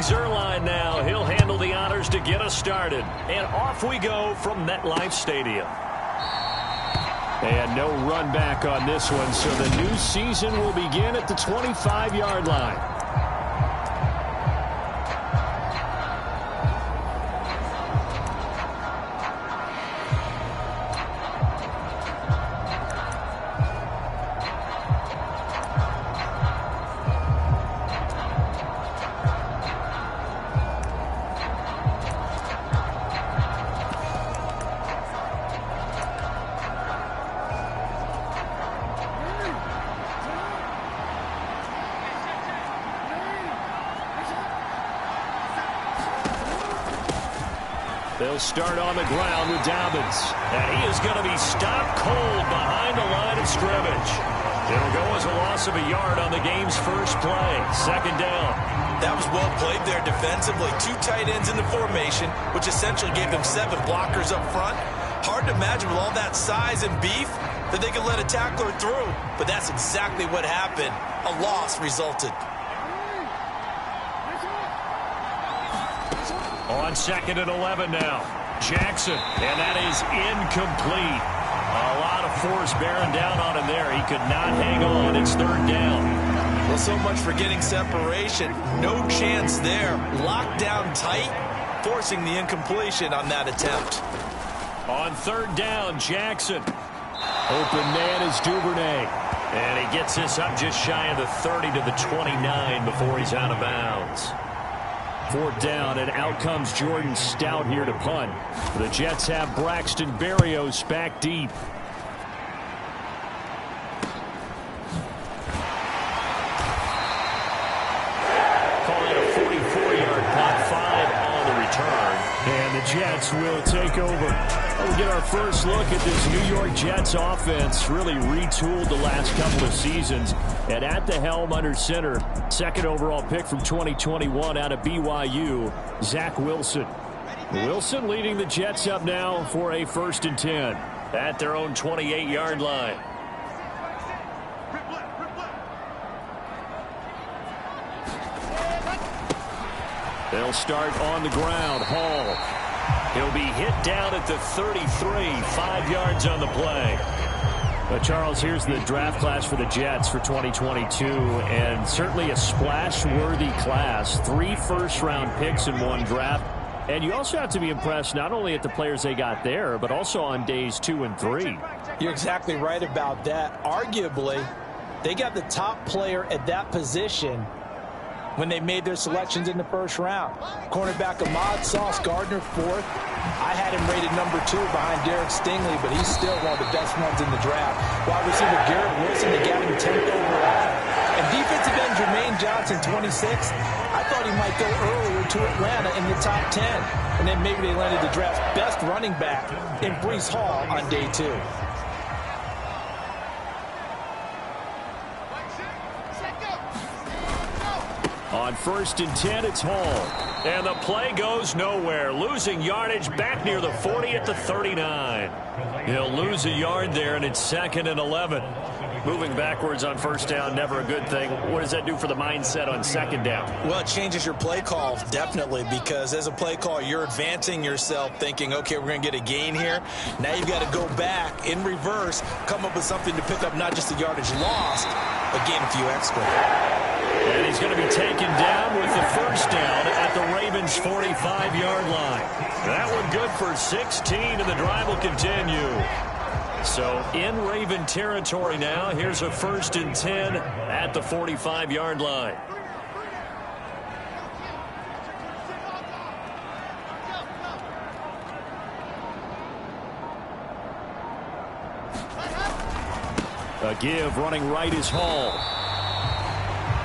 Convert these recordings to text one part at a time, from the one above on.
Zuerlein now. He'll handle the honors to get us started. And off we go from MetLife Stadium. And no run back on this one, so the new season will begin at the 25-yard line. They'll start on the ground with Dobbins. And he is going to be stopped cold behind the line of scrimmage. It'll go as a loss of a yard on the game's first play. Second down. That was well played there defensively. 2 tight ends in the formation, which essentially gave them 7 blockers up front. Hard to imagine with all that size and beef that they could let a tackler through. But that's exactly what happened. A loss resulted. On 2nd and 11 now. Jackson, and that is incomplete. A lot of force bearing down on him there. He could not hang on. It's 3rd down. Well, so much for getting separation. No chance there. Locked down tight, forcing the incompletion on that attempt. On 3rd down, Jackson. Open man is Duvernay. And he gets this up just shy of the 30 to the 29 before he's out of bounds. 4th down, and out comes Jordan Stout here to punt. The Jets have Braxton Berrios back deep. Call it a 44-yard punt, 5 on the return. And the Jets will take over. We'll get our first look at this New York Jets offense. Really retooled the last couple of seasons. And at the helm under center, 2nd overall pick from 2021 out of BYU, Zach Wilson. Wilson leading the Jets up now for a 1st and 10 at their own 28-yard line. They'll start on the ground. Hall. He'll be hit down at the 33, 5 yards on the play. But Charles, here's the draft class for the Jets for 2022, and certainly a splash-worthy class. 3 first-round picks in 1 draft. And you also have to be impressed not only at the players they got there, but also on days 2 and 3. You're exactly right about that. Arguably, they got the top player at that position when they made their selections in the 1st round. Cornerback Ahmad Sauce Gardner 4th. I had him rated number 2 behind Derek Stingley, but he's still one of the best ones in the draft. Wide receiver Garrett Wilson, they got him 10th overall. And defensive end Jermaine Johnson 26. I thought he might go earlier to Atlanta in the top 10. And then maybe they landed the draft's best running back in Breece Hall on day 2. On 1st and 10, it's Hall. And the play goes nowhere. Losing yardage back near the 40 at the 39. He'll lose a yard there, and it's 2nd and 11. Moving backwards on 1st down, never a good thing. What does that do for the mindset on 2nd down? Well, it changes your play call, definitely, because as a play call, you're advancing yourself thinking, okay, we're going to get a gain here. Now you've got to go back in reverse, come up with something to pick up not just the yardage lost, but gain a few extra. And he's going to be taken down with the 1st down at the Ravens' 45-yard line. That one good for 16, and the drive will continue. So in Raven territory now. Here's a 1st and 10 at the 45-yard line. A give running right is Hall.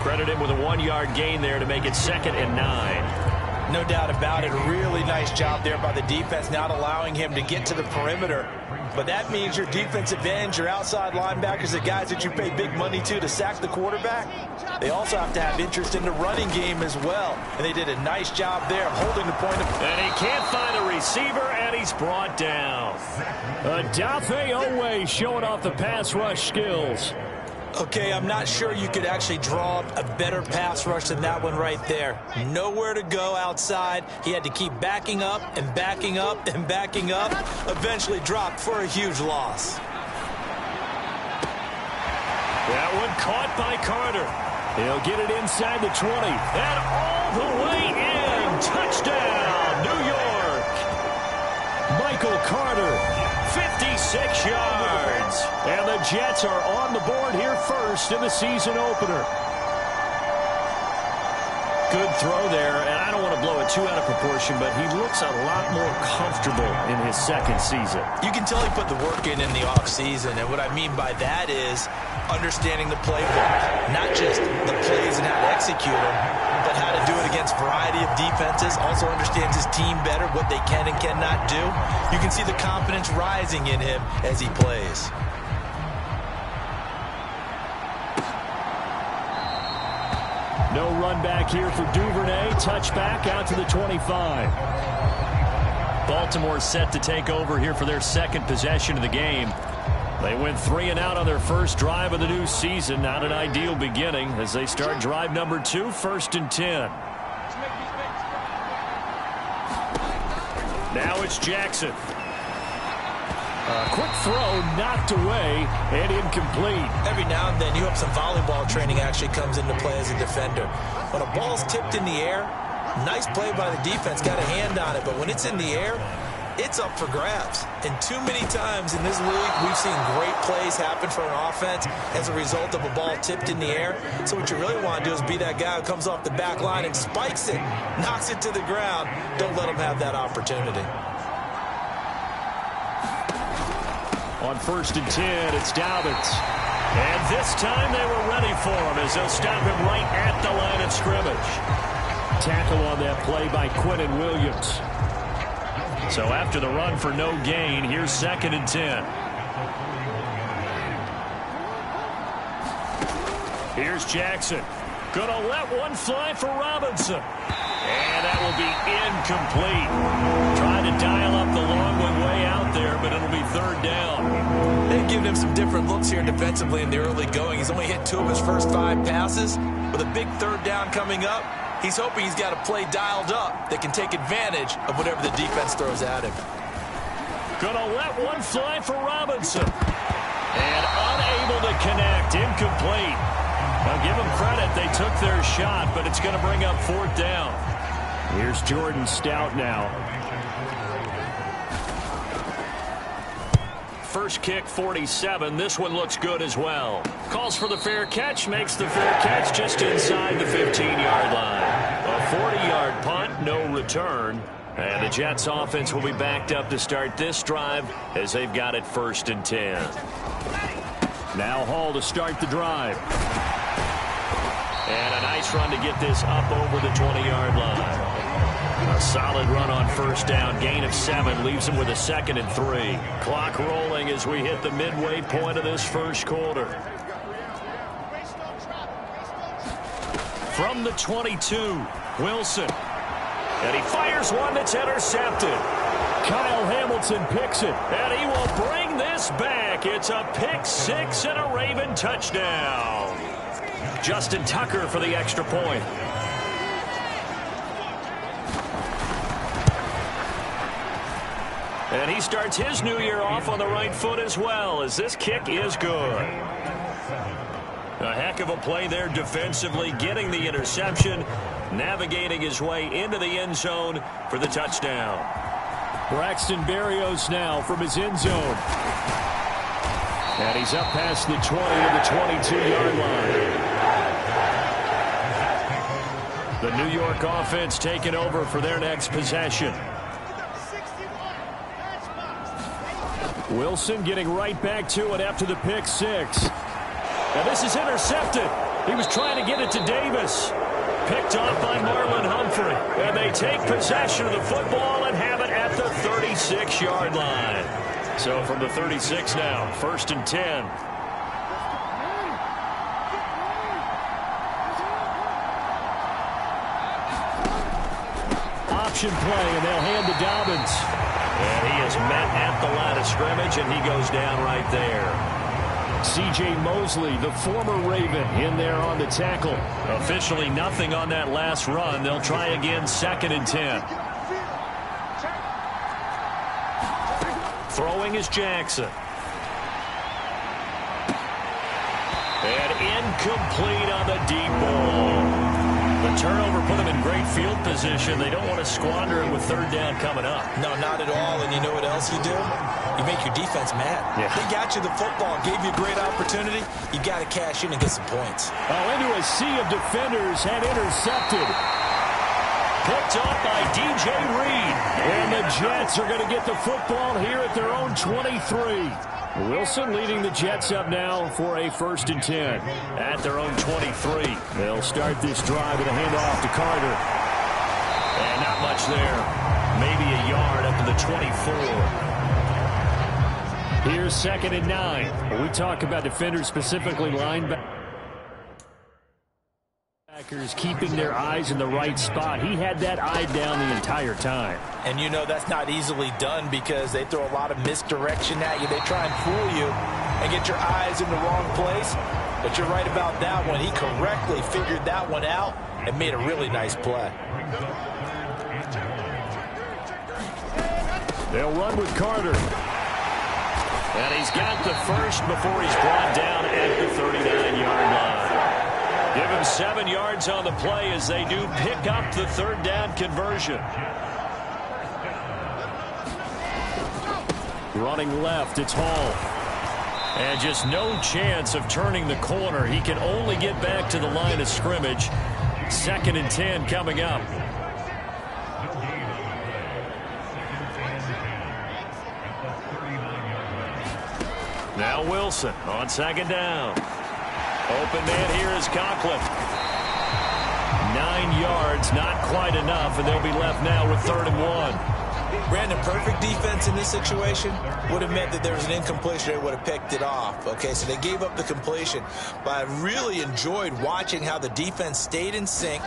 Credit him with a 1-yard gain there to make it 2nd and 9. No doubt about it. A really nice job there by the defense, not allowing him to get to the perimeter. But that means your defensive ends, your outside linebackers, the guys that you pay big money to sack the quarterback, they also have to have interest in the running game as well. And they did a nice job there of holding the point. And he can't find a receiver, and he's brought down. Odafe Oweh showing off the pass rush skills. Okay, I'm not sure you could actually draw up a better pass rush than that one right there. Nowhere to go outside. He had to keep backing up and backing up and backing up. Eventually dropped for a huge loss. That one caught by Carter. He'll get it inside the 20. And all the way in. Touchdown, New York. Michael Carter, 56 yards. And the Jets are on the board here first in the season opener. Good throw there, and I don't want to blow it too out of proportion, but he looks a lot more comfortable in his second season. You can tell he put the work in the offseason, and what I mean by that is understanding the playbook. Not just the plays and how to execute them, but how to do it against a variety of defenses. Also understands his team better, what they can and cannot do. You can see the confidence rising in him as he plays. No run back here for Duvernay. Touchback out to the 25. Baltimore set to take over here for their second possession of the game. They went 3 and out on their first drive of the new season. Not an ideal beginning as they start drive number 2, 1st and 10. Now it's Jackson. Quick throw knocked away and incomplete. Every now and then you hope some volleyball training actually comes into play as a defender. When a ball's tipped in the air, nice play by the defense, got a hand on it, but when it's in the air, it's up for grabs. And too many times in this league, we've seen great plays happen for an offense as a result of a ball tipped in the air. So what you really want to do is be that guy who comes off the back line and spikes it, knocks it to the ground. Don't let him have that opportunity. On 1st and 10, it's Dobbins. And this time they were ready for him as they'll stop him right at the line of scrimmage. Tackle on that play by Quinnen Williams. So after the run for no gain, here's 2nd and 10. Here's Jackson. Gonna let one fly for Robinson. And that will be incomplete. Trying to dial up the long one way out there, but it'll be 3rd down. They've given him some different looks here defensively in the early going. He's only hit 2 of his first 5 passes. With a big 3rd down coming up, he's hoping he's got a play dialed up that can take advantage of whatever the defense throws at him. Gonna let one fly for Robinson. And unable to connect. Incomplete. I'll give them credit. They took their shot, but it's going to bring up 4th down. Here's Jordan Stout now. First kick, 47. This one looks good as well. Calls for the fair catch, makes the fair catch just inside the 15-yard line. A 40-yard punt, no return. And the Jets offense will be backed up to start this drive as they've got it 1st and 10. Now Hall to start the drive. And a nice run to get this up over the 20-yard line. A solid run on 1st down. Gain of 7 leaves him with a 2nd and 3. Clock rolling as we hit the midway point of this first quarter. From the 22, Wilson. And he fires one that's intercepted. Kyle Hamilton picks it, and he will bring this back. It's a pick 6 and a Raven touchdown. Justin Tucker for the extra point. And he starts his new year off on the right foot as well, as this kick is good. A heck of a play there defensively, getting the interception, navigating his way into the end zone for the touchdown. Braxton Berrios now from his end zone. And he's up past the 20 to the 22-yard line. The New York offense taking over for their next possession. Wilson getting right back to it after the pick 6. And this is intercepted. He was trying to get it to Davis. Picked off by Marlon Humphrey. And they take possession of the football and have it at the 36-yard line. So from the 36 now, 1st and 10. Option play, and they'll hand to Dobbins. And he is met at the line of scrimmage, and he goes down right there. C.J. Mosley, the former Raven, in there on the tackle. Officially nothing on that last run. They'll try again, 2nd and 10. Throwing is Jackson. And incomplete on the deep ball. The turnover put them in great field position. They don't want to squander it with 3rd down coming up. No, not at all. And you know what else you do? You make your defense mad. Yeah. They got you the football, gave you a great opportunity. You got to cash in and get some points. Oh, into a sea of defenders and intercepted. Picked up by DJ Reed. And the Jets are going to get the football here at their own 23. Wilson leading the Jets up now for a 1st and 10 at their own 23. They'll start this drive with a handoff to Carter. And not much there. Maybe a yard up to the 24. Here's 2nd and 9. When we talk about defenders, specifically linebackers keeping their eyes in the right spot. He had that eye down the entire time. And you know that's not easily done because they throw a lot of misdirection at you. They try and fool you and get your eyes in the wrong place. But you're right about that one. He correctly figured that one out and made a really nice play. They'll run with Carter. And he's got the first before he's brought down at the 39-yard line. Give him 7 yards on the play as they do pick up the 3rd down conversion. Running left, it's Hall. And just no chance of turning the corner. He can only get back to the line of scrimmage. 2nd and 10 coming up. Now Wilson on 2nd down. Open man here is Conklin. 9 yards, not quite enough, and they'll be left now with 3rd and 1. Brandon, perfect defense in this situation would have meant that there was an incompletion. They would have picked it off. Okay, so they gave up the completion. But I really enjoyed watching how the defense stayed in sync,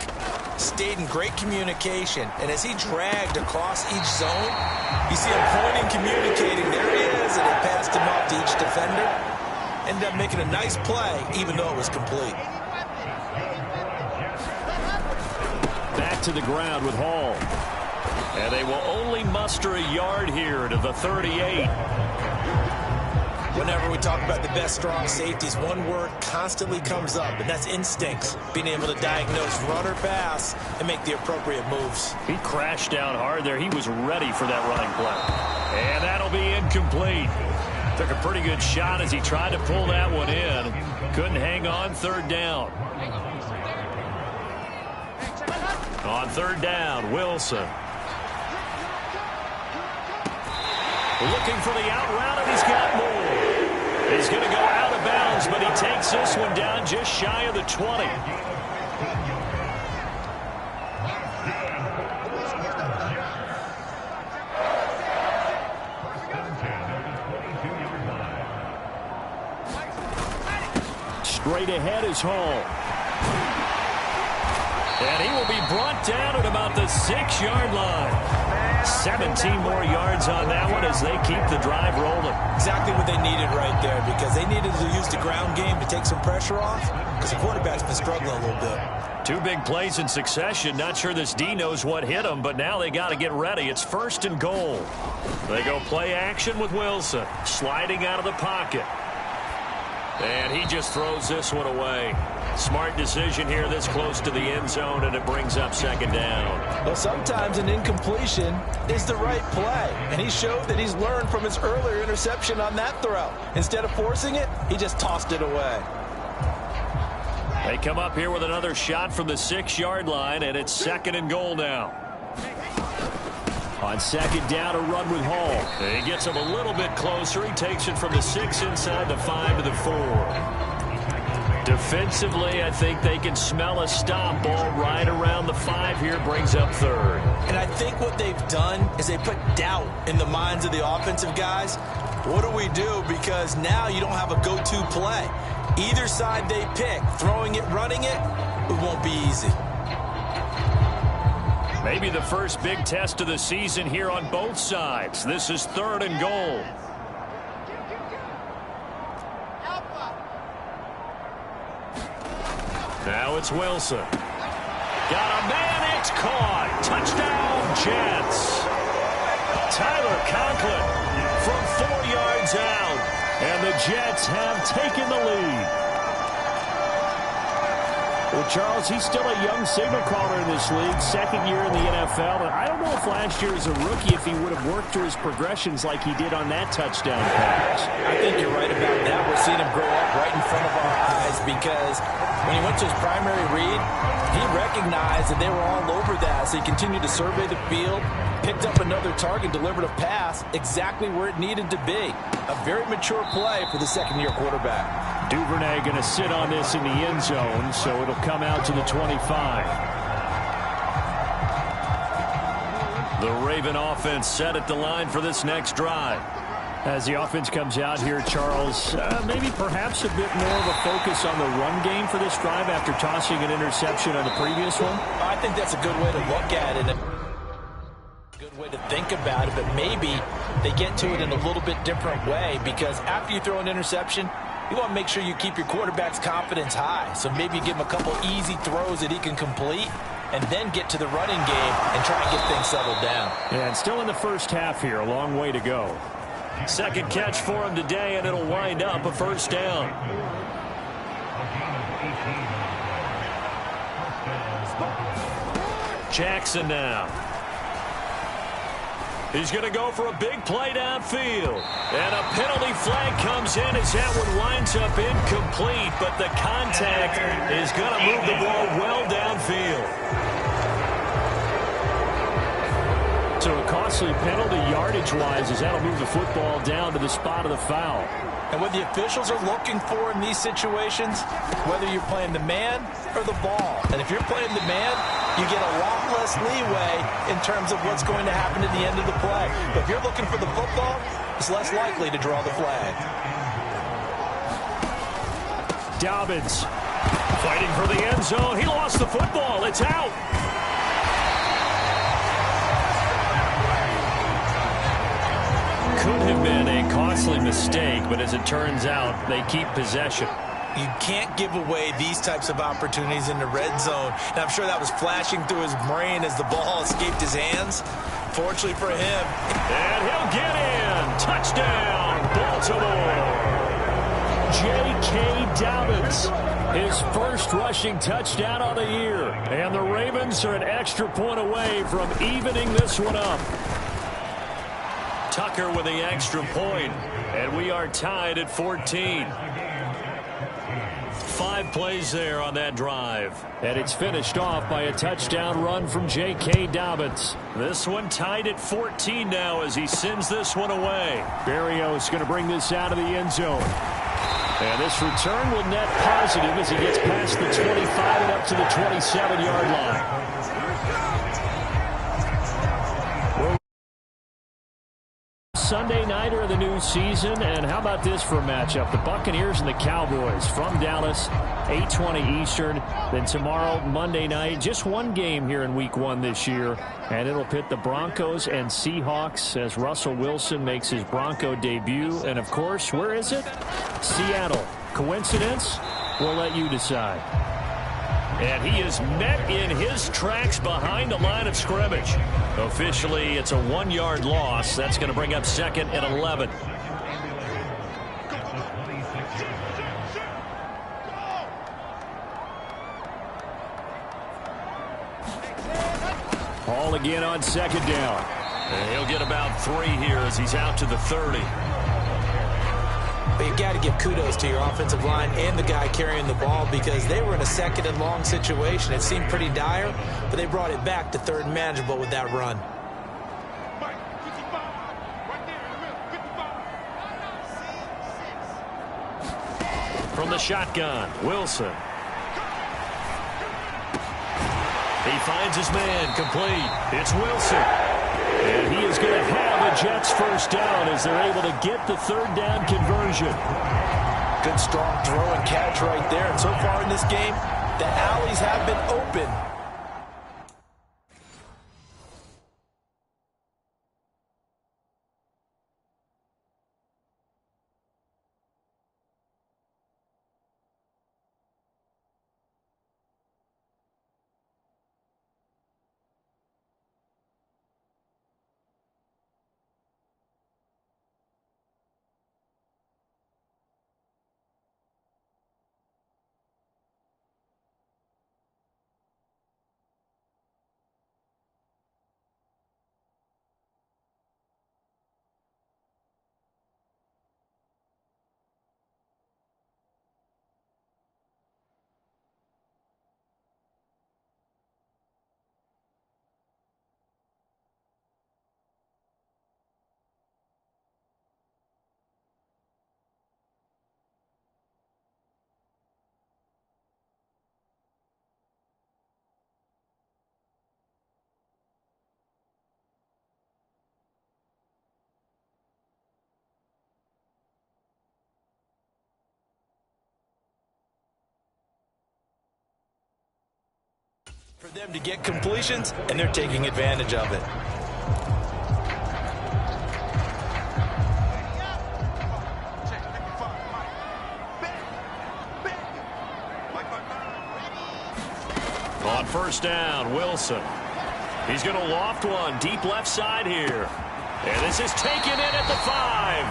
stayed in great communication. And as he dragged across each zone, you see him pointing, communicating. There he is, and they passed him off to each defender. Ended up making a nice play, even though it was complete. Back to the ground with Hall. And they will only muster a yard here to the 38. Whenever we talk about the best strong safeties, one word constantly comes up, and that's instincts. Being able to diagnose run or pass and make the appropriate moves. He crashed down hard there. He was ready for that running play. And that'll be incomplete. Took a pretty good shot as he tried to pull that one in. Couldn't hang on 3rd down. On 3rd down, Wilson. Looking for the out route, and he's got more. He's going to go out of bounds, but he takes this one down just shy of the 20. Straight ahead is Hall. And he will be brought down at about the 6-yard line. 17 more yards on that one as they keep the drive rolling. Exactly what they needed right there, because they needed to use the ground game to take some pressure off, because the quarterback's been struggling a little bit. 2 big plays in succession. Not sure this D knows what hit him, but now they got to get ready. It's 1st and goal. They go play action with Wilson, sliding out of the pocket. And he just throws this one away. Smart decision here this close to the end zone, and it brings up 2nd down. Well, sometimes an incompletion is the right play, and he showed that he's learned from his earlier interception on that throw. Instead of forcing it, he just tossed it away. They come up here with another shot from the 6-yard line, and it's 2nd and goal now. On 2nd down, a run with Hall. He gets him a little bit closer. He takes it from the 6 inside the 5 to the 4. Defensively, I think they can smell a stop ball right around the 5 here. Brings up 3rd. And I think what they've done is they put doubt in the minds of the offensive guys. What do we do? Because now you don't have a go-to play. Either side they pick, throwing it, running it, it won't be easy. Maybe the first big test of the season here on both sides. This is 3rd and goal. Now it's Wilson. Got a man, it's caught. Touchdown, Jets. Tyler Conklin from 4 yards out. And the Jets have taken the lead. Well, Charles, he's still a young signal caller in this league, second year in the NFL. And I don't know if last year as a rookie, if he would have worked through his progressions like he did on that touchdown pass. I think you're right about that. We're seeing him grow up right in front of our eyes because when he went to his primary read, he recognized that they were all over that. So he continued to survey the field, picked up another target, delivered a pass exactly where it needed to be. A very mature play for the second-year quarterback. Duvernay going to sit on this in the end zone, so it'll come out to the 25. The Raven offense set at the line for this next drive. As the offense comes out here, Charles, maybe perhaps a bit more of a focus on the run game for this drive after tossing an interception on the previous one? I think that's a good way to look at it. Good way to think about it, but maybe they get to it in a little bit different way because after you throw an interception, you want to make sure you keep your quarterback's confidence high. So maybe you give him a couple easy throws that he can complete and then get to the running game and try and get things settled down. Yeah, and still in the first half here, a long way to go. Second catch for him today, and it'll wind up a first down. Jackson now. He's going to go for a big play downfield. And a penalty flag comes in as that one winds up incomplete. But the contact is going to move the ball well downfield. So a costly penalty yardage-wise as that'll move the football down to the spot of the foul. And what the officials are looking for in these situations, whether you're playing the man or the ball. And if you're playing the man, you get a lot less leeway in terms of what's going to happen at the end of the play. But if you're looking for the football, it's less likely to draw the flag. Dobbins fighting for the end zone. He lost the football. It's out. Could have been a costly mistake, but as it turns out, they keep possession. You can't give away these types of opportunities in the red zone. And I'm sure that was flashing through his brain as the ball escaped his hands. Fortunately for him. And he'll get in. Touchdown, Baltimore. J.K. Dobbins, his first rushing touchdown of the year. And the Ravens are an extra point away from evening this one up. Tucker with the extra point, and we are tied at 14. 5 plays there on that drive. And it's finished off by a touchdown run from J.K. Dobbins. This one tied at 14 now as he sends this one away. Berrios going to bring this out of the end zone. And this return will net positive as he gets past the 25 and up to the 27-yard line. Sunday nighter of the new season, and how about this for a matchup? The Buccaneers and the Cowboys from Dallas, 8:20 Eastern. Then tomorrow, Monday night, just one game here in Week 1 this year, and it'll pit the Broncos and Seahawks as Russell Wilson makes his Bronco debut. And, of course, where is it? Seattle. Coincidence? We'll let you decide. And he is met in his tracks behind the line of scrimmage. Officially, it's a 1-yard loss. That's going to bring up second and 11. Hall again on second down. And he'll get about 3 here as he's out to the 30. But you've got to give kudos to your offensive line and the guy carrying the ball because they were in a second and long situation. It seemed pretty dire, but they brought it back to third and manageable with that run. From the shotgun, Wilson. He finds his man complete. It's Wilson. And he is going to have a Jets first down as they're able to get the third down conversion. Good strong throw and catch right there. And so far in this game, the alleys have been open. For them to get completions, and they're taking advantage of it. On first down, Wilson. He's going to loft one deep left side here. And this is taken in at the 5.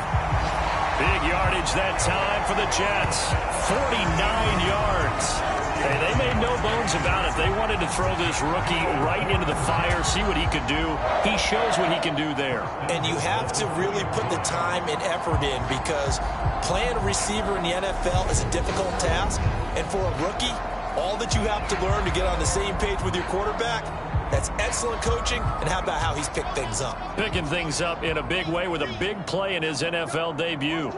Big yardage that time for the Jets. 49 yards. Hey, they made no bones about it. They wanted to throw this rookie right into the fire, see what he could do. He shows what he can do there. And you have to really put the time and effort in, because playing a receiver in the NFL is a difficult task. And for a rookie, all that you have to learn to get on the same page with your quarterback, that's excellent coaching. And how about how he's picked things up? Picking things up in a big way with a big play in his NFL debut.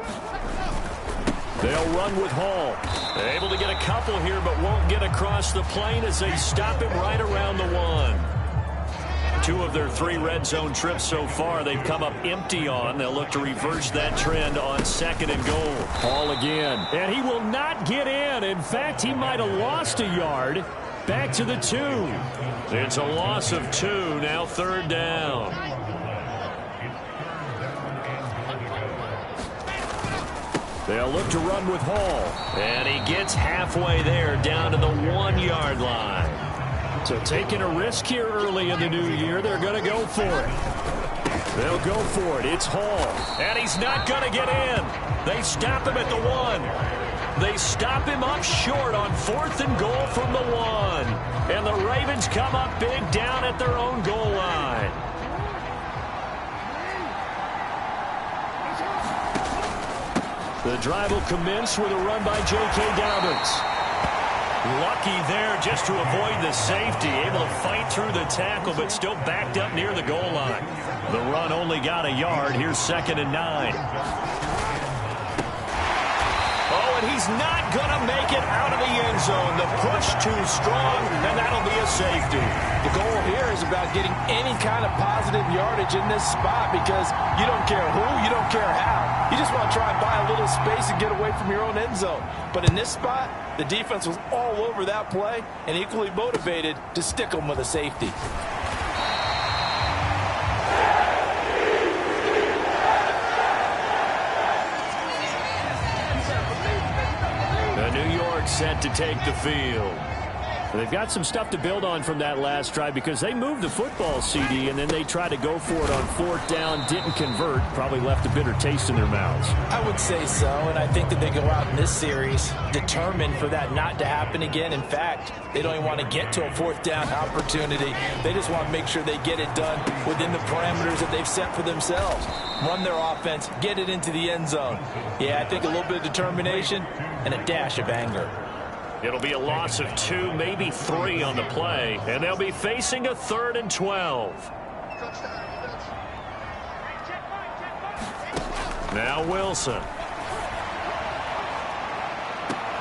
They'll run with Hall. They're able to get a couple here, but won't get across the plane as they stop him right around the 1. 2 of their 3 red zone trips so far they've come up empty on. They'll look to reverse that trend on 2nd and goal. Hall again. And he will not get in. In fact, he might have lost a yard. Back to the 2. It's a loss of 2. Now 3rd down. They'll look to run with Hall. And he gets halfway there, down to the 1-yard line. So taking a risk here early in the new year. They're going to go for it. They'll go for it. It's Hall. And he's not going to get in. They stop him at the 1. They stop him up short on 4th and goal from the 1. And the Ravens come up big down at their own goal line. The drive will commence with a run by J.K. Dobbins. Lucky there just to avoid the safety. Able to fight through the tackle, but still backed up near the goal line. The run only got a yard. Here's 2nd and 9. Oh, and he's not going to make it out of the end zone. The push too strong, and that'll be a safety. The goal here is about getting any kind of positive yardage in this spot, because you don't care who, you don't care how. You just want to try and buy a little space and get away from your own end zone. But in this spot, the defense was all over that play and equally motivated to stick them with a safety. New York set to take the field. They've got some stuff to build on from that last drive, because they moved the football, CD, and then they tried to go for it on 4th down, didn't convert, probably left a bitter taste in their mouths. I would say so, and I think that they go out in this series determined for that not to happen again. In fact, they don't even want to get to a 4th down opportunity. They just want to make sure they get it done within the parameters that they've set for themselves. Run their offense, get it into the end zone. Yeah, I think a little bit of determination and a dash of anger. It'll be a loss of 2, maybe 3 on the play, and they'll be facing a 3rd and 12. Now Wilson.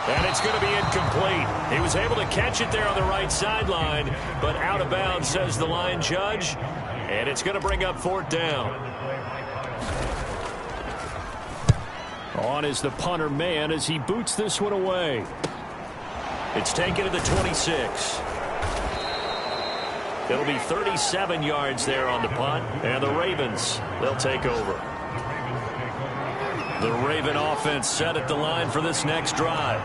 And it's going to be incomplete. He was able to catch it there on the right sideline, but out of bounds, says the line judge, and it's going to bring up 4th down. On is the punter man as he boots this one away. It's taken to the 26. It'll be 37 yards there on the punt, and the Ravens, they'll take over. The Raven offense set at the line for this next drive.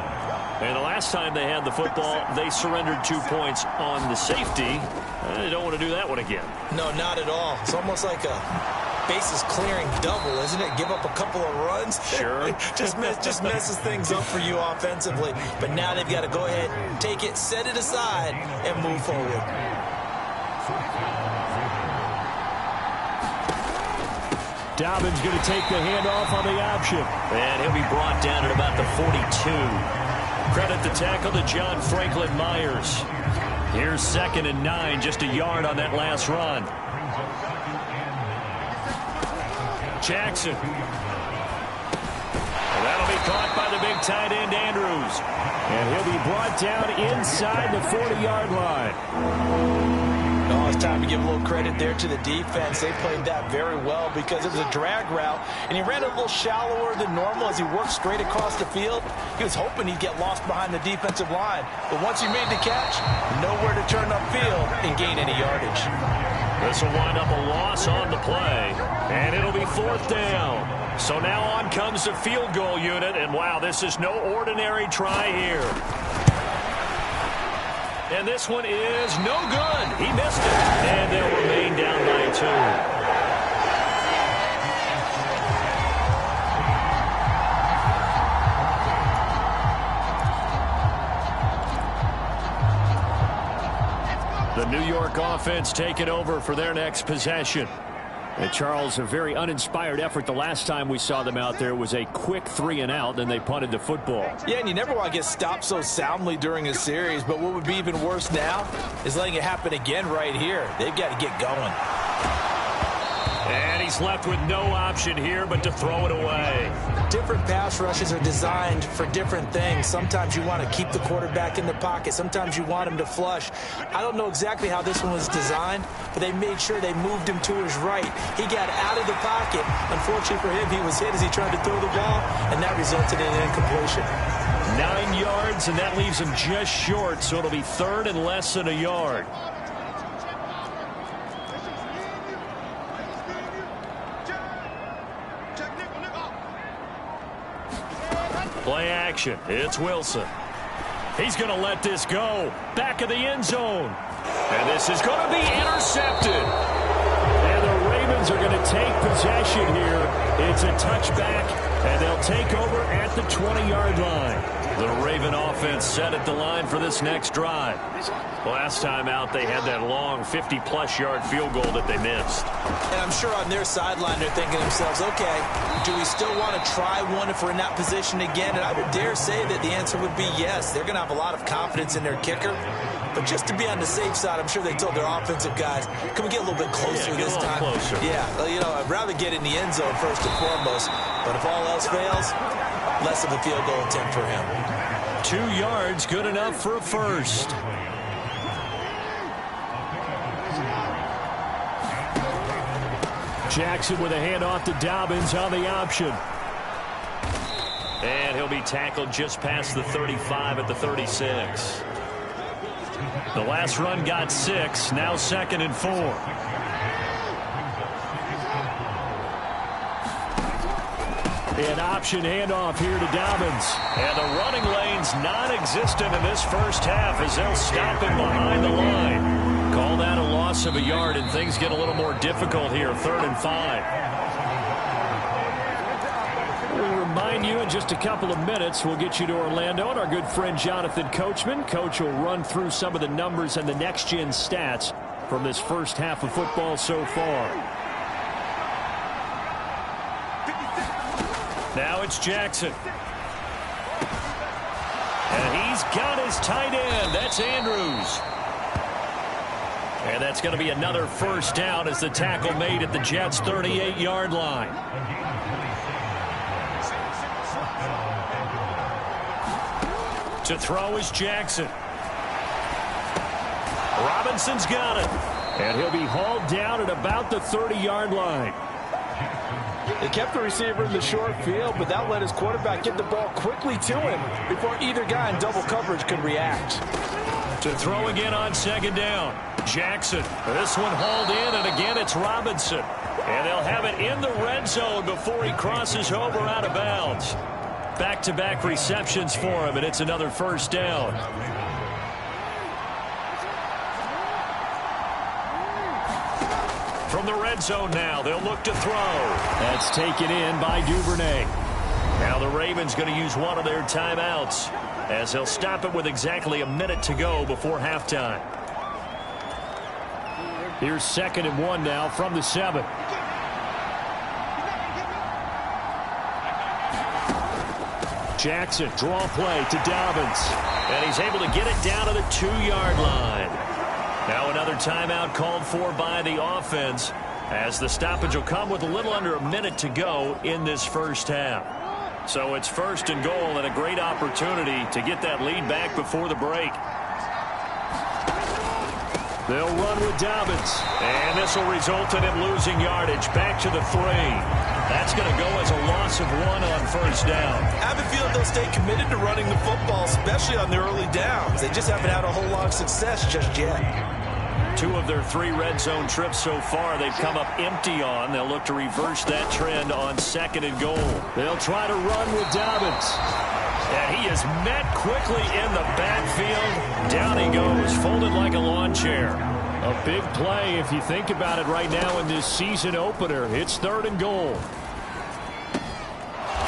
And the last time they had the football, they surrendered 2 points on the safety. They don't want to do that one again. No, not at all. It's almost like a bases clearing double, isn't it? Give up a couple of runs. Sure. just messes things up for you offensively. But now they've got to go ahead, take it, set it aside, and move forward. Dobbins going to take the handoff on the option. And he'll be brought down at about the 42. Credit the tackle to John Franklin Myers. Here's 2nd and 9, just a yard on that last run. Jackson. And that'll be caught by the big tight end, Andrews. And he'll be brought down inside the 40-yard line. Oh, it's time to give a little credit there to the defense. They played that very well because it was a drag route, and he ran a little shallower than normal as he worked straight across the field. He was hoping he'd get lost behind the defensive line, but once he made the catch, nowhere to turn upfield and gain any yardage. This will wind up a loss on the play, and it'll be 4th down. So now on comes the field goal unit, and wow, this is no ordinary try here. And this one is no good. He missed it. And they'll remain down by 2. The New York offense taking over for their next possession. And Charles, a very uninspired effort the last time we saw them out there. It was a quick 3-and-out, and they punted the football. Yeah, and you never want to get stopped so soundly during a series, but what would be even worse now is letting it happen again right here. They've got to get going. And he's left with no option here but to throw it away. Different pass rushes are designed for different things. Sometimes you want to keep the quarterback in the pocket. Sometimes you want him to flush. I don't know exactly how this one was designed, but they made sure they moved him to his right. He got out of the pocket. Unfortunately for him, he was hit as he tried to throw the ball, and that resulted in an incompletion. 9 yards, and that leaves him just short, so it'll be 3rd and less than a yard. Play action. It's Wilson. He's going to let this go. Back of the end zone. And this is going to be intercepted. And the Ravens are going to take possession here. It's a touchback, and they'll take over at the 20-yard line. The Raven offense set at the line for this next drive. Last time out, they had that long 50-plus yard field goal that they missed. And I'm sure on their sideline, they're thinking to themselves, okay, do we still want to try one if we're in that position again? And I would dare say that the answer would be yes. They're going to have a lot of confidence in their kicker. But just to be on the safe side, I'm sure they told their offensive guys, can we get a little bit closer this time? Closer. Yeah, you know, I'd rather get in the end zone first and foremost. But if all else fails, less of a field goal attempt for him. 2 yards, good enough for a first. Jackson with a handoff to Dobbins on the option. And he'll be tackled just past the 35 at the 36. The last run got 6, now 2nd and 4. An option handoff here to Dobbins. And the running lane's non-existent in this first half as they'll stop him behind the line. Call that a loss of a yard, and things get a little more difficult here, 3rd and 5. We'll remind you in just a couple of minutes, we'll get you to Orlando and our good friend Jonathan Coachman. Coach will run through some of the numbers and the next-gen stats from this first half of football so far. Now it's Jackson. And he's got his tight end. That's Andrews. And that's going to be another first down as the tackle made at the Jets' 38-yard line. To throw is Jackson. Robinson's got it. And he'll be hauled down at about the 30-yard line. They kept the receiver in the short field, but that let his quarterback get the ball quickly to him before either guy in double coverage could react. To throw again on 2nd down. Jackson. This one hauled in, and again it's Robinson. And they'll have it in the red zone before he crosses over out of bounds. Back-to-back receptions for him, and it's another first down. From the red zone now, they'll look to throw. That's taken in by Duvernay. Now the Ravens going to use one of their timeouts as they'll stop it with exactly a minute to go before halftime. Here's 2nd and 1 now from the 7. Jackson, draw play to Dobbins. And he's able to get it down to the 2-yard line. Now another timeout called for by the offense as the stoppage will come with a little under a minute to go in this first half. So it's 1st and goal and a great opportunity to get that lead back before the break. They'll run with Dobbins. And this will result in him losing yardage. Back to the 3. That's going to go as a loss of 1 on first down. I have a feeling they'll stay committed to running the football, especially on their early downs. They just haven't had a whole lot of success just yet. 2 of their 3 red zone trips so far they've come up empty on. They'll look to reverse that trend on 2nd and goal. They'll try to run with Dobbins. And he is met quickly in the backfield. Down he goes, folded like a lawn chair. A big play if you think about it right now in this season opener. It's 3rd and goal.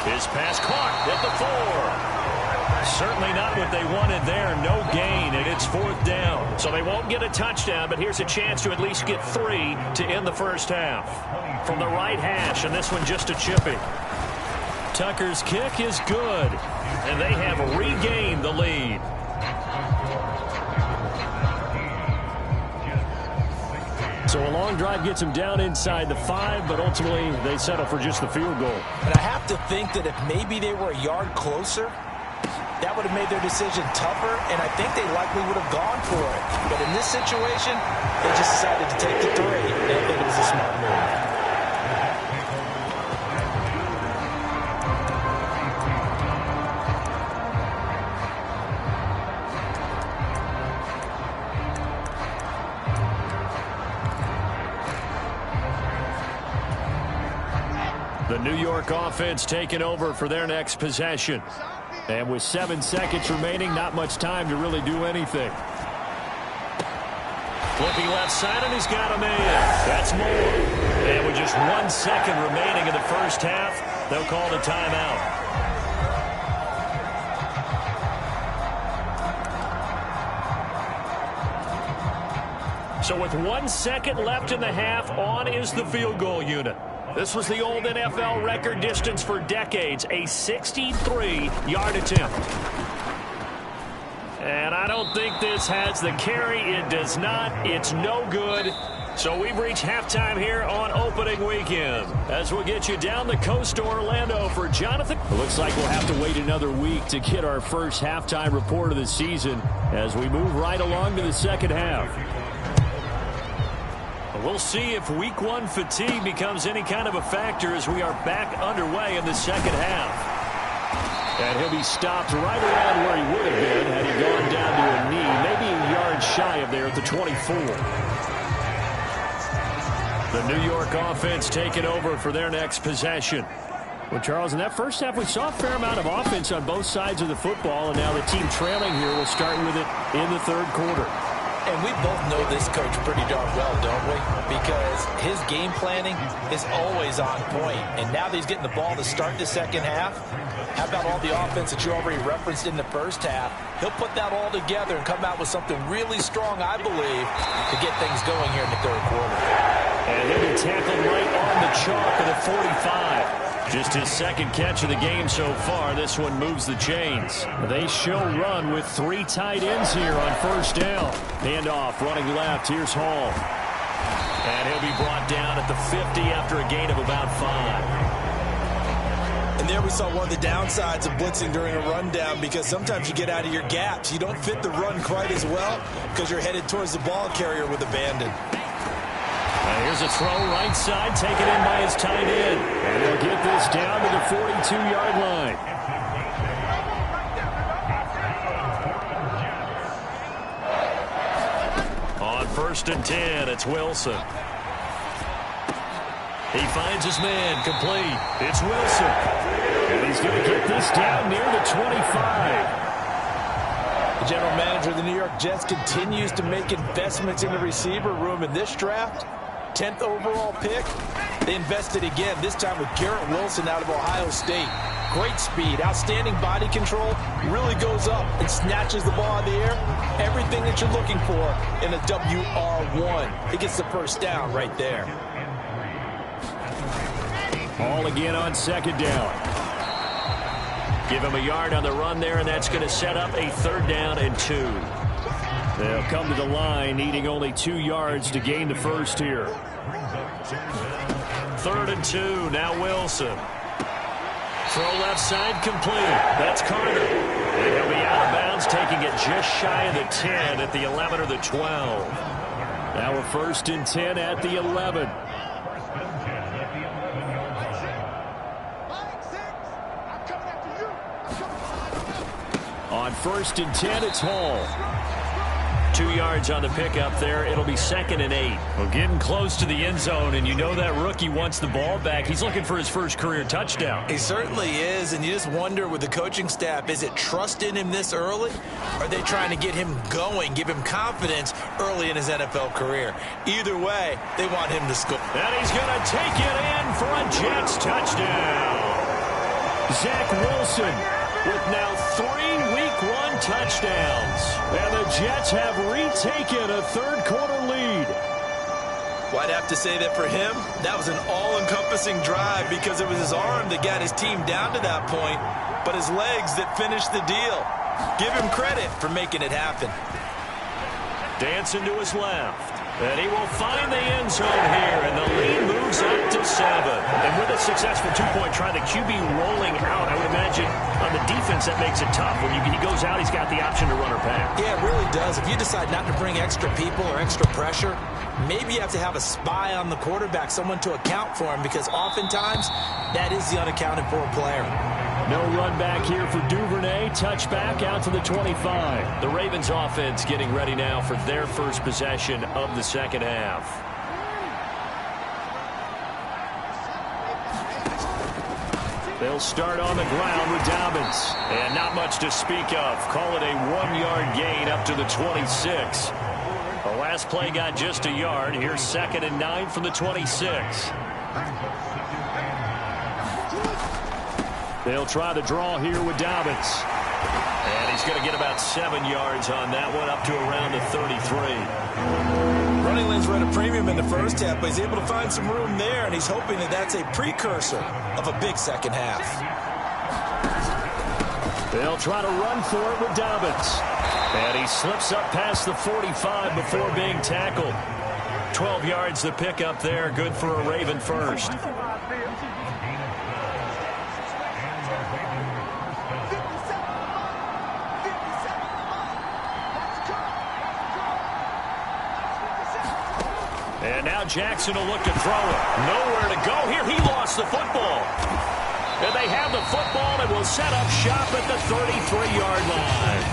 His pass caught at the 4. Certainly not what they wanted there. No gain, and it's 4th down. So they won't get a touchdown, but here's a chance to at least get 3 to end the first half. From the right hash, and this one just a chippy. Tucker's kick is good, and they have regained the lead. So a long drive gets them down inside the 5, but ultimately they settle for just the field goal. And I have to think that if maybe they were a yard closer, that would have made their decision tougher, and I think they likely would have gone for it. But in this situation, they just decided to take the 3, and I think it was a smart move. The New York offense taking over for their next possession. And with 7 seconds remaining, not much time to really do anything. Flipping left side, and he's got a man. That's more. And with just 1 second remaining in the first half, they'll call the timeout. So with 1 second left in the half, on is the field goal unit. This was the old NFL record distance for decades, a 63-yard attempt. And I don't think this has the carry. It does not. It's no good. So we've reached halftime here on opening weekend. As we'll get you down the coast to Orlando for Jonathan. It looks like we'll have to wait another week to get our first halftime report of the season as we move right along to the second half. We'll see if week 1 fatigue becomes any kind of a factor as we are back underway in the second half. And he'll be stopped right around where he would have been had he gone down to a knee, maybe a yard shy of there at the 24. The New York offense taking over for their next possession. Well, Charles, in that first half, we saw a fair amount of offense on both sides of the football, and now the team trailing here will start with it in the 3rd quarter. And we both know this coach pretty darn well, don't we? Because his game planning is always on point. And now that he's getting the ball to start the second half, how about all the offense that you already referenced in the first half? He'll put that all together and come out with something really strong, I believe, to get things going here in the 3rd quarter. And he'll be tackled right on the chalk at the 45. Just his 2nd catch of the game so far. This one moves the chains. They show run with 3 tight ends here on first down. Handoff running left. Here's Hall. And he'll be brought down at the 50 after a gain of about 5. And there we saw one of the downsides of blitzing during a rundown, because sometimes you get out of your gaps. You don't fit the run quite as well because you're headed towards the ball carrier with abandon. Here's a throw right side, taken in by his tight end. And they'll get this down to the 42-yard line. On 1st and 10, it's Wilson. He finds his man, complete. It's Wilson. And he's going to get this down near the 25. The general manager of the New York Jets continues to make investments in the receiver room in this draft. 10th overall pick. They invested again, this time with Garrett Wilson out of Ohio State. Great speed, outstanding body control, really goes up and snatches the ball out of the air. Everything that you're looking for in a WR1. He gets the first down right there. All again on 2nd down. Give him a yard on the run there, and that's going to set up a 3rd down and 2. They'll come to the line, needing only 2 yards to gain the first here. 3rd and 2, now Wilson. Throw left side, complete. That's Carter. And he'll be out of bounds, taking it just shy of the 10 at the 11 or the 12. Now we're 1st and 10 at the 11. On 1st and 10, it's Hall. 2 yards on the pickup there. It'll be 2nd and 8. Well, getting close to the end zone, and you know that rookie wants the ball back. He's looking for his first career touchdown. He certainly is, and you just wonder with the coaching staff, is it trust in him this early? Or are they trying to get him going, give him confidence early in his NFL career? Either way, they want him to score. And he's going to take it in for a Jets touchdown. Zach Wilson with now 3 Week 1 touchdowns. And the Jets have retaken a third-quarter lead. Well, I'd have to say that for him, that was an all-encompassing drive because it was his arm that got his team down to that point, but his legs that finished the deal. Give him credit for making it happen. Dancing to his left. And he will find the end zone here, and the lead moves up to 7. And with a successful 2-point try, the QB rolling out, I would imagine on the defense that makes it tough. When he goes out, he's got the option to run or pass. Yeah, it really does. If you decide not to bring extra people or extra pressure, maybe you have to have a spy on the quarterback, someone to account for him, because oftentimes that is the unaccounted for player. No run back here for Duvernay. Touchback out to the 25. The Ravens offense getting ready now for their first possession of the second half. They'll start on the ground with Dobbins. And not much to speak of. Call it a 1-yard gain up to the 26. The last play got just a yard. Here's 2nd and 9 from the 26. They'll try to draw here with Dobbins. And he's going to get about 7 yards on that one, up to around the 33. Running lanes were at a premium in the first half, but he's able to find some room there, and he's hoping that that's a precursor of a big second half. They'll try to run for it with Dobbins. And he slips up past the 45 before being tackled. 12 yards to pick up there, good for a Raven first. And now Jackson will look to throw it. Nowhere to go here. He lost the football. And they have the football and will set up shop at the 33-yard line.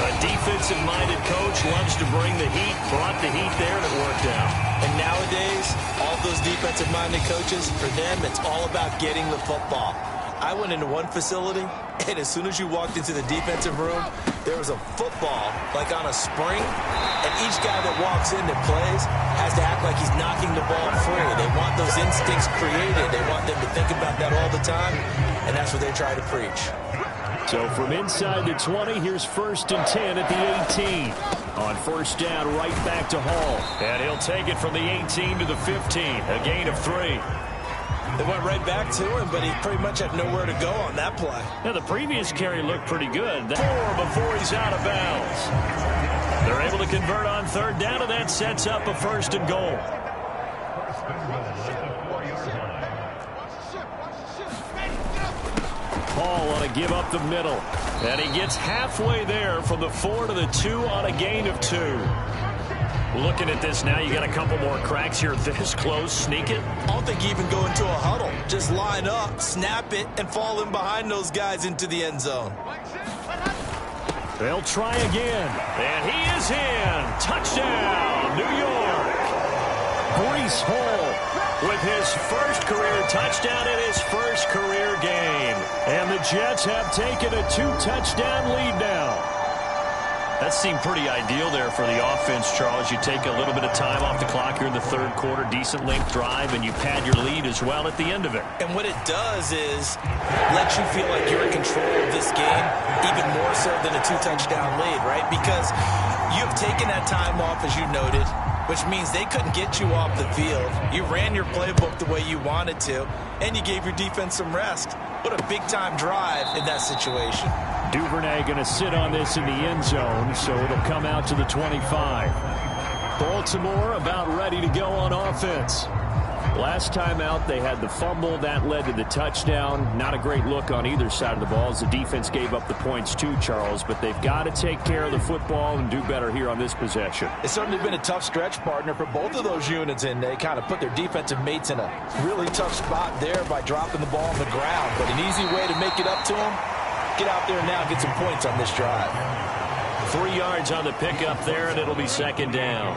A defensive-minded coach loves to bring the heat, brought the heat there, and it worked out. And nowadays, all those defensive-minded coaches, for them, it's all about getting the football. I went into one facility, and as soon as you walked into the defensive room, there was a football, like on a spring, and each guy that walks in that plays has to act like he's knocking the ball free. They want those instincts created. They want them to think about that all the time, and that's what they try to preach. So from inside the 20, here's 1st and 10 at the 18. On 1st down, right back to Hall. And he'll take it from the 18 to the 15, a gain of 3. They went right back to him, but he pretty much had nowhere to go on that play. Now, the previous carry looked pretty good. 4 before he's out of bounds. They're able to convert on 3rd down, and that sets up a 1st and goal. Hall on a give up the middle. And he gets halfway there from the 4 to the 2 on a gain of 2. Looking at this now, you got a couple more cracks here this close. Sneak it. I don't think you even go into a huddle. Just line up, snap it, and fall in behind those guys into the end zone. They'll try again. And he is in. Touchdown, New York. Breece Hall with his first career touchdown in his first career game. And the Jets have taken a 2-touchdown lead now. That seemed pretty ideal there for the offense, Charles. You take a little bit of time off the clock here in the 3rd quarter, decent length drive, and you pad your lead as well at the end of it. And what it does is let you feel like you're in control of this game, even more so than a 2-touchdown lead, right? Because you've taken that time off, as you noted, which means they couldn't get you off the field. You ran your playbook the way you wanted to, and you gave your defense some rest. What a big-time drive in that situation. Duvernay going to sit on this in the end zone, so it'll come out to the 25. Baltimore about ready to go on offense. Last time out, they had the fumble. That led to the touchdown. Not a great look on either side of the ball as the defense gave up the points too, Charles. But they've got to take care of the football and do better here on this possession. It's certainly been a tough stretch, partner, for both of those units, and they kind of put their defensive mates in a really tough spot there by dropping the ball on the ground. But an easy way to make it up to them, get out there now and get some points on this drive. 3 yards on the pickup there, and it'll be second down.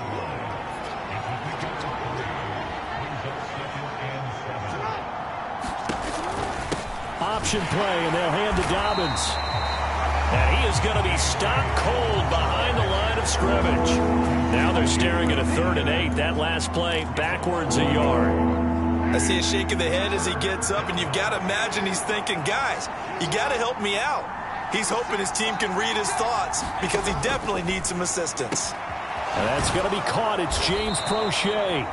Option play, and they'll hand to Dobbins. And he is going to be stopped cold behind the line of scrimmage. Now they're staring at a 3rd and 8. That last play backwards a yard. I see a shake of the head as he gets up, and you've got to imagine he's thinking, guys, you got to help me out. He's hoping his team can read his thoughts because he definitely needs some assistance. And that's going to be caught. It's James Prochet.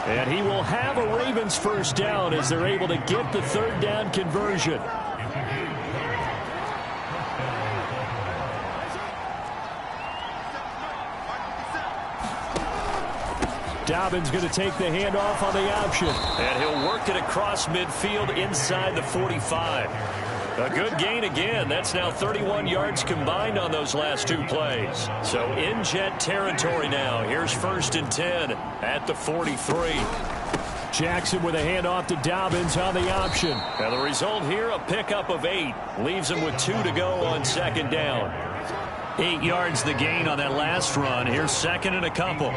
And he will have a Ravens first down as they're able to get the 3rd down conversion. Dobbins going to take the handoff on the option. And he'll work it across midfield inside the 45. A good gain again. That's now 31 yards combined on those last 2 plays. So in Jet territory now. Here's 1st and 10 at the 43. Jackson with a handoff to Dobbins on the option. And the result here, a pickup of 8. Leaves him with 2 to go on 2nd down. 8 yards the gain on that last run. Here's 2nd and a couple.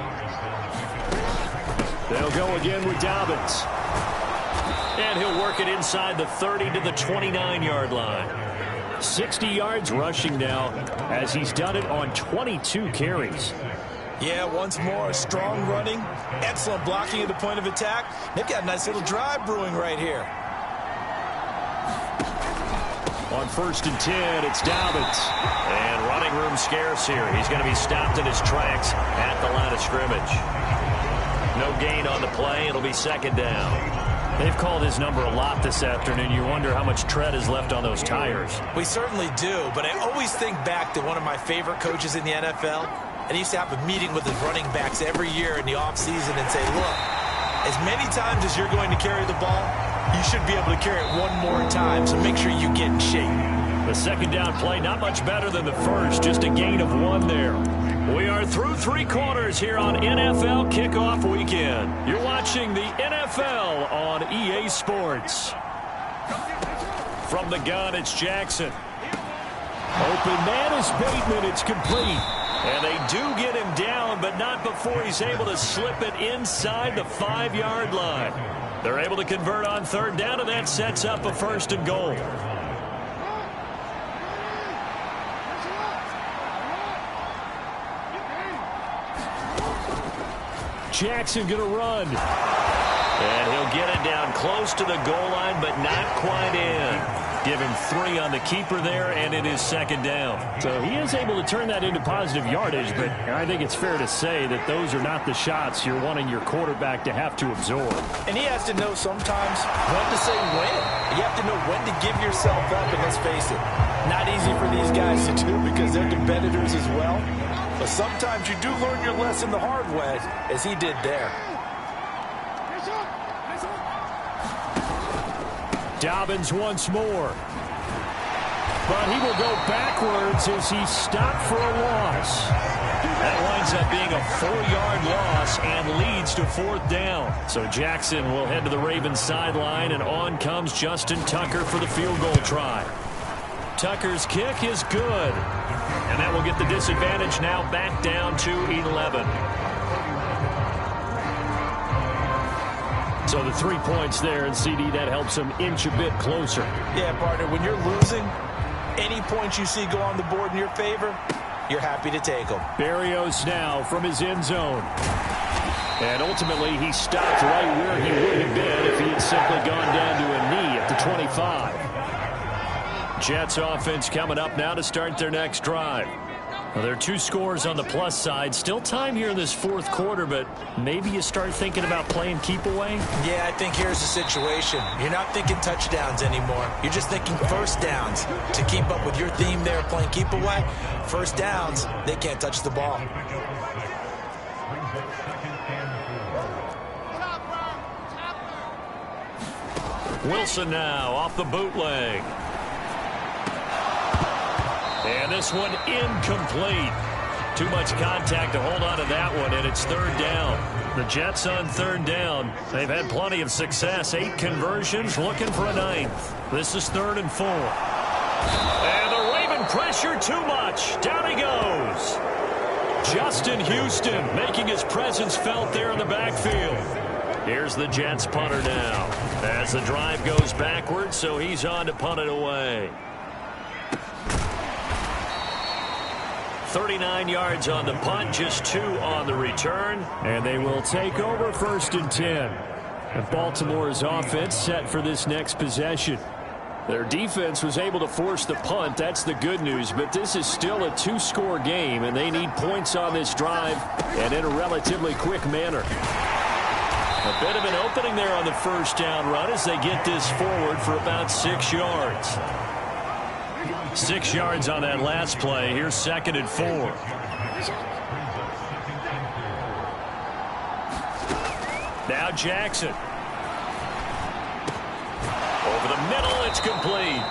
They'll go again with Dobbins. And he'll work it inside the 30 to the 29-yard line. 60 yards rushing now as he's done it on 22 carries. Yeah, once more, strong running, excellent blocking at the point of attack. They've got a nice little drive brewing right here. On 1st and 10, it's Dobbins. And running room scarce here. He's going to be stopped in his tracks at the line of scrimmage. No gain on the play. It'll be 2nd down. They've called his number a lot this afternoon. You wonder how much tread is left on those tires. We certainly do, but I always think back to one of my favorite coaches in the NFL. And he used to have a meeting with his running backs every year in the offseason and say, look, as many times as you're going to carry the ball, you should be able to carry it one more time, so make sure you get in shape. The 2nd down play, not much better than the first, just a gain of 1 there. We are through 3 quarters here on NFL Kickoff Weekend. You're watching the NFL on EA Sports. From the gun, it's Jackson. Open man is Bateman. It's complete. And they do get him down, but not before he's able to slip it inside the 5-yard line. They're able to convert on 3rd down, and that sets up a 1st and goal. Jackson going to run. And he'll get it down close to the goal line, but not quite in. Give him 3 on the keeper there, and it is 2nd down. So he is able to turn that into positive yardage, but I think it's fair to say that those are not the shots you're wanting your quarterback to have to absorb. And he has to know sometimes when to say when. You have to know when to give yourself up, and let's face it, not easy for these guys to do because they're competitors as well. But sometimes you do learn your lesson the hard way, as he did there. Dobbins once more. But he will go backwards as he's stopped for a loss. That winds up being a 4-yard loss and leads to 4th down. So Jackson will head to the Ravens sideline, and on comes Justin Tucker for the field goal try. Tucker's kick is good. And that will get the disadvantage now back down to 11. So the 3 points there, and CD, that helps him inch a bit closer. Yeah, partner, when you're losing, any points you see go on the board in your favor, you're happy to take them. Berrios now from his end zone. And ultimately, he stopped right where he would have been if he had simply gone down to a knee at the 25. Jets offense coming up now to start their next drive. Well, there are 2 scores on the plus side. Still time here in this 4th quarter, but maybe you start thinking about playing keep away? Yeah, I think here's the situation. You're not thinking touchdowns anymore. You're just thinking 1st downs. To keep up with your theme there, playing keep away, 1st downs, they can't touch the ball. Wilson now off the bootleg. And this one incomplete. Too much contact to hold on to that one, and it's third down. The Jets on third down. They've had plenty of success. 8 conversions, looking for a 9th. This is 3rd and 4. And the Raven pressure too much. Down he goes. Justin Houston making his presence felt there in the backfield. Here's the Jets punter now. As the drive goes backwards, so he's on to punt it away. 39 yards on the punt, just 2 on the return. And they will take over 1st and 10. And Baltimore's offense set for this next possession. Their defense was able to force the punt. That's the good news. But this is still a 2-score game, and they need points on this drive and in a relatively quick manner. A bit of an opening there on the first down run as they get this forward for about 6 yards. 6 yards on that last play. Here's 2nd and 4. Now Jackson. Over the middle, it's complete.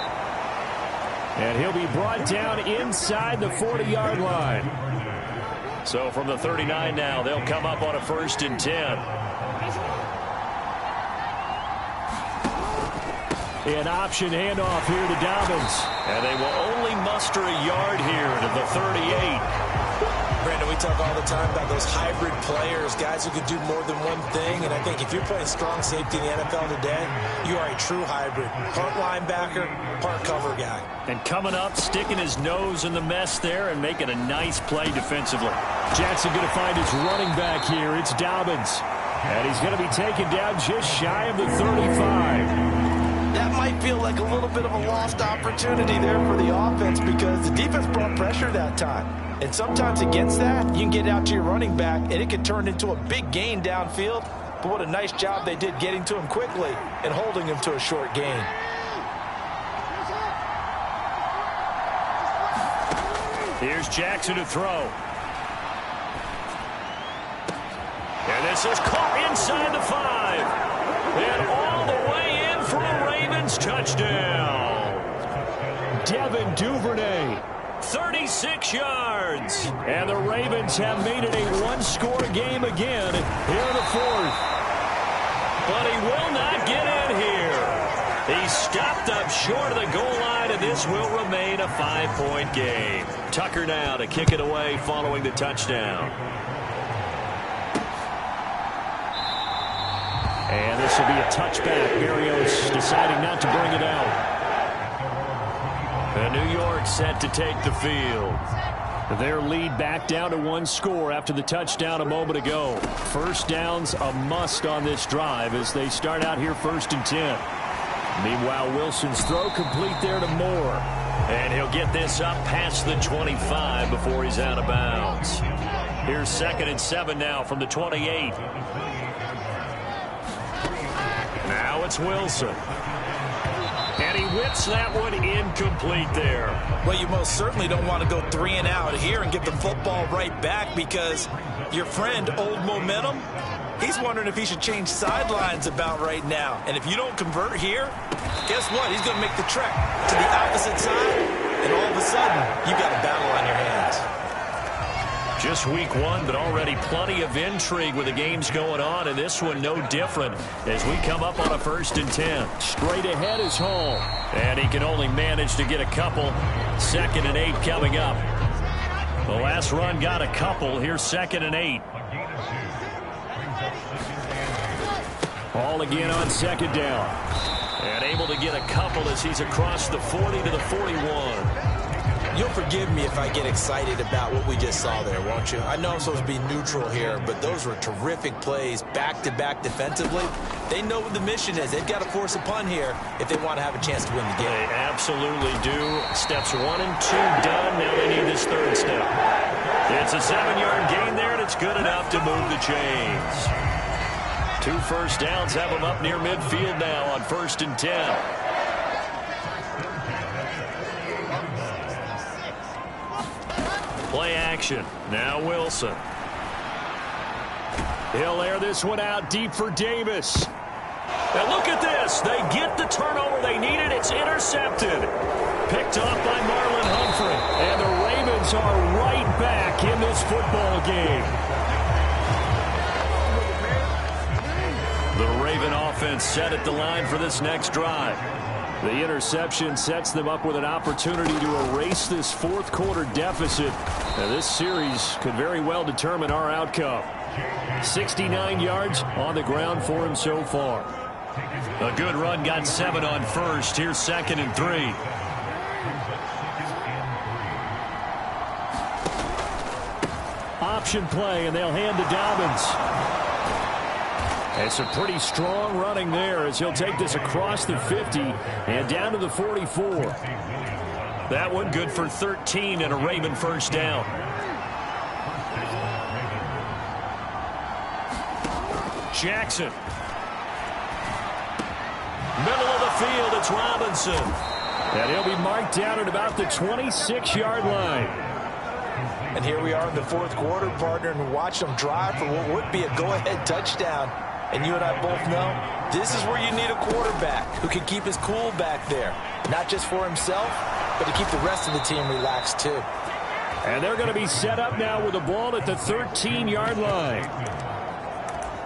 And he'll be brought down inside the 40-yard line. So from the 39 now, they'll come up on a 1st and 10. An option handoff here to Dobbins. And they will only muster a yard here to the 38. Brandon, we talk all the time about those hybrid players, guys who can do more than one thing. And I think if you're playing strong safety in the NFL today, you are a true hybrid. Part linebacker, part cover guy. And coming up, sticking his nose in the mess there and making a nice play defensively. Jackson going to find his running back here. It's Dobbins. And he's going to be taken down just shy of the 35. That might feel like a little bit of a lost opportunity there for the offense because the defense brought pressure that time. And sometimes against that, you can get out to your running back, and it can turn into a big gain downfield. But what a nice job they did getting to him quickly and holding him to a short gain. Here's Jackson to throw. And this is caught inside the 5. And all the way in for a Ravens touchdown. Devin Duvernay. 36 yards. And the Ravens have made it a 1-score game again here in the 4th. But he will not get in here. He stopped up short of the goal line, and this will remain a 5-point game. Tucker now to kick it away following the touchdown. And this will be a touchback. Berrios deciding not to bring it out. And New York set to take the field. Their lead back down to 1 score after the touchdown a moment ago. First down's a must on this drive as they start out here 1st and 10. Meanwhile, Wilson's throw complete there to Moore. And he'll get this up past the 25 before he's out of bounds. Here's 2nd and 7 now from the 28. Now it's Wilson. And he whips that one incomplete there. Well, you most certainly don't want to go 3 and out here and get the football right back because your friend, Old Momentum, he's wondering if he should change sidelines about right now. And if you don't convert here, guess what? He's going to make the trek to the opposite side, and all of a sudden, you've got a battle on your hands. Just week 1, but already plenty of intrigue with the games going on, and this one no different as we come up on a 1st and 10. Straight ahead is Hall. And he can only manage to get a couple. 2nd and 8 coming up. The last run got a couple. Here's 2nd and 8. Hall again on 2nd down. And able to get a couple as he's across the 40 to the 41. You'll forgive me if I get excited about what we just saw there, won't you? I know I'm supposed to be neutral here, but those were terrific plays back-to-back defensively. They know what the mission is. They've got to force a punt here if they want to have a chance to win the game. They absolutely do. Steps 1 and 2 done. Now they need this 3rd step. It's a 7-yard gain there, and it's good enough to move the chains. 2 first downs have them up near midfield now on 1st and 10. Play action. Now Wilson. He'll air this one out deep for Davis. And look at this. this. They get the turnover they needed. It's intercepted. Picked off by Marlon Humphrey. And the Ravens are right back in this football game. The Raven offense set at the line for this next drive. The interception sets them up with an opportunity to erase this fourth quarter deficit. Now, this series could very well determine our outcome. 69 yards on the ground for him so far. A good run, got 7 on first. Here's 2nd and 3. Option play, and they'll hand to Dobbins. It's a pretty strong running there as he'll take this across the 50 and down to the 44. That one good for 13 and a Raven first down. Jackson. Middle of the field, it's Robinson. And he'll be marked down at about the 26-yard line. And here we are in the fourth quarter, partner, and watch them drive for what would be a go-ahead touchdown. And you and I both know this is where you need a quarterback who can keep his cool back there. Not just for himself, but to keep the rest of the team relaxed too. And they're going to be set up now with the ball at the 13-yard line.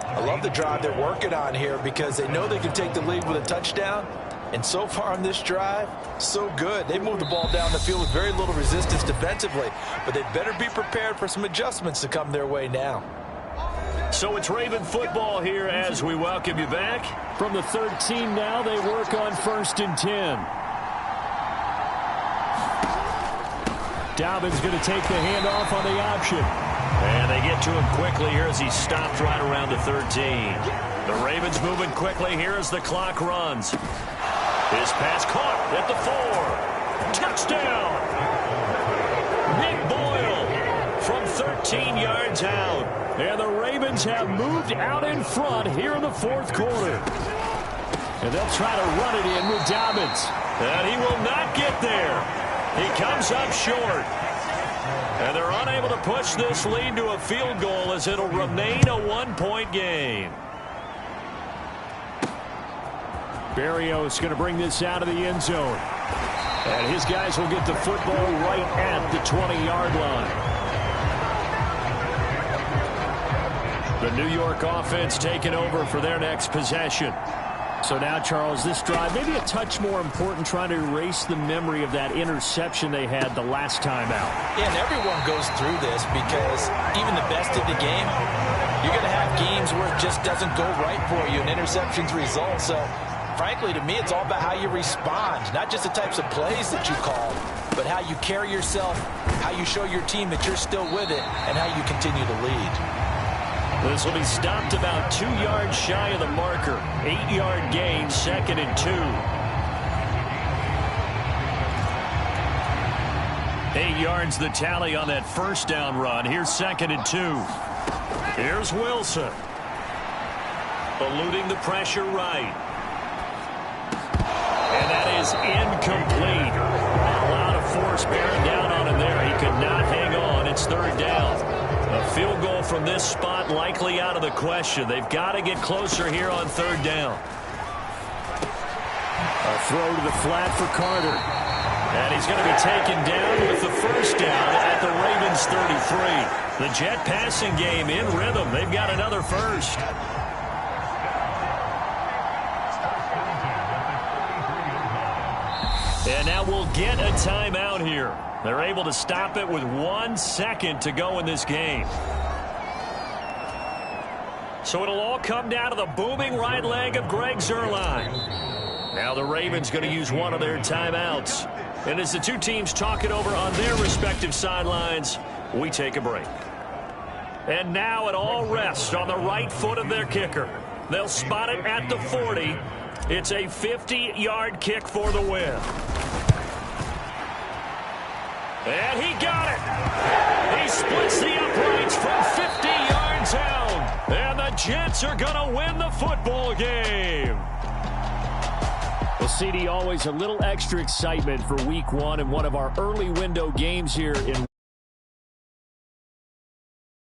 I love the drive they're working on here because they know they can take the lead with a touchdown. And so far on this drive, so good. They moved the ball down the field with very little resistance defensively, but they better be prepared for some adjustments to come their way now. So it's Raven football here as we welcome you back. From the 13 now, they work on 1st and 10. Dobbins going to take the handoff on the option. And they get to him quickly here as he stopped right around the 13. The Ravens moving quickly here as the clock runs. His pass caught at the 4. Touchdown! Nick Boyle from 13 yards out. And the Ravens have moved out in front here in the fourth quarter. And they'll try to run it in with Dobbins. And he will not get there. He comes up short. And they're unable to push this lead to a field goal as it'll remain a 1-point game. Berrios going to bring this out of the end zone. And his guys will get the football right at the 20-yard line. The New York offense taking over for their next possession. So now, Charles, this drive maybe a touch more important, trying to erase the memory of that interception they had the last time out. Yeah, and everyone goes through this because even the best of the game, you're going to have games where it just doesn't go right for you and interceptions result. So, frankly, to me, it's all about how you respond, not just the types of plays that you call, but how you carry yourself, how you show your team that you're still with it, and how you continue to lead. This will be stopped about 2 yards shy of the marker. 8-yard gain, 2nd and 2. 8 yards the tally on that first down run. Here's 2nd and 2. Here's Wilson. Eluding the pressure right. And that is incomplete. A lot of force bearing down on him there. He could not hang on. It's 3rd down. A field goal from this spot likely out of the question. They've got to get closer here on 3rd down. A throw to the flat for Carter. And he's going to be taken down with the first down at the Ravens 33. The Jet passing game in rhythm. They've got another first. And now we'll get a timeout here. They're able to stop it with 1 second to go in this game. So it'll all come down to the booming right leg of Greg Zuerlein. Now the Ravens going to use one of their timeouts. And as the two teams talk it over on their respective sidelines, we take a break. And now it all rests on the right foot of their kicker. They'll spot it at the 40. It's a 50-yard kick for the win. And he got it. He splits the uprights from 50 yards out. And the Jets are going to win the football game. Well, CD, always a little extra excitement for week 1 and one of our early window games here in